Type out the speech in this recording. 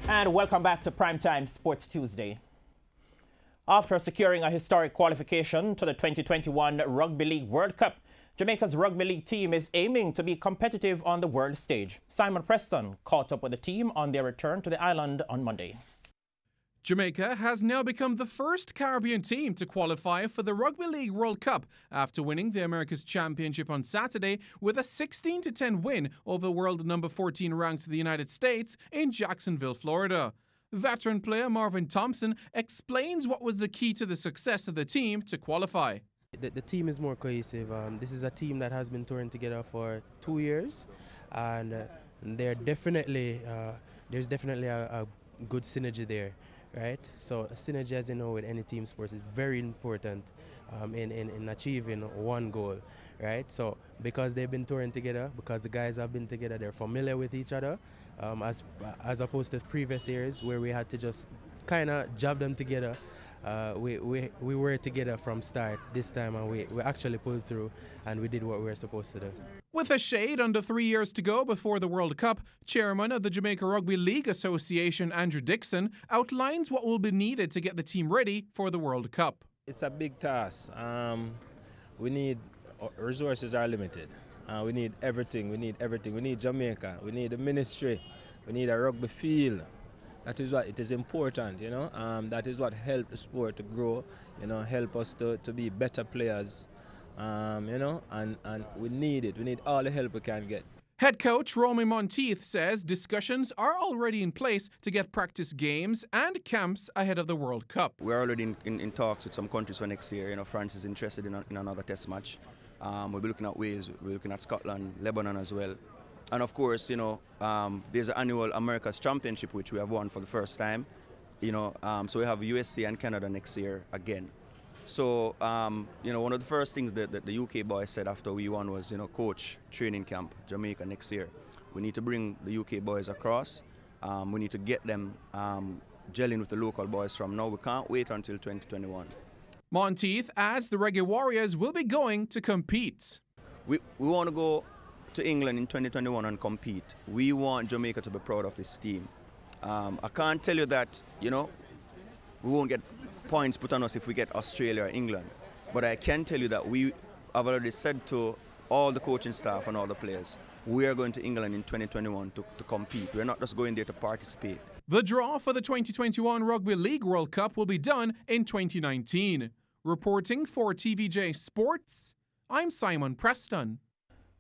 And welcome back to Primetime Sports Tuesday. After securing a historic qualification to the 2021 Rugby League World Cup, Jamaica's rugby league team is aiming to be competitive on the world stage. Simon Preston caught up with the team on their return to the island on Monday. Jamaica has now become the first Caribbean team to qualify for the Rugby League World Cup after winning the America's Championship on Saturday with a 16-10 win over world number 14 ranked the United States in Jacksonville, Florida. Veteran player Marvin Thompson explains what was the key to the success of the team to qualify. The team is more cohesive. This is a team that has been touring together for 2 years, and there's definitely a good synergy there, right? So synergy, as you know, with any team sports is very important in achieving one goal, right? So because they've been touring together, because the guys have been together, they're familiar with each other, as opposed to previous years where we had to just kind of job them together. We were together from start this time, and we actually pulled through and we did what we were supposed to do. With a shade under 3 years to go before the World Cup, Chairman of the Jamaica Rugby League Association, Andrew Dixon, outlines what will be needed to get the team ready for the World Cup. It's a big task. Resources are limited. We need everything. We need Jamaica. We need a ministry. We need a rugby field. That is what it is important, you know. That is what helped the sport to grow, you know, help us to be better players, you know, and we need it. We need all the help we can get. Head coach Romy Monteith says discussions are already in place to get practice games and camps ahead of the World Cup. We're already in talks with some countries for next year. You know, France is interested in another test match. We'll be looking at Wales, we're looking at Scotland, Lebanon as well. And of course, you know, there's an annual America's Championship, which we have won for the first time. You know, so we have USA and Canada next year again. So, you know, one of the first things that the UK boys said after we won was, you know, coach, training camp, Jamaica next year. We need to bring the UK boys across. We need to get them gelling with the local boys from now. We can't wait until 2021. Monteith adds the Reggae Warriors will be going to compete. We want to go to England in 2021 and compete. We want Jamaica to be proud of this team. I can't tell you that, you know, we won't get points put on us if we get Australia or England. But I can tell you that we have already said to all the coaching staff and all the players, we are going to England in 2021 to compete. We're not just going there to participate. The draw for the 2021 Rugby League World Cup will be done in 2019. Reporting for TVJ Sports, I'm Simon Preston.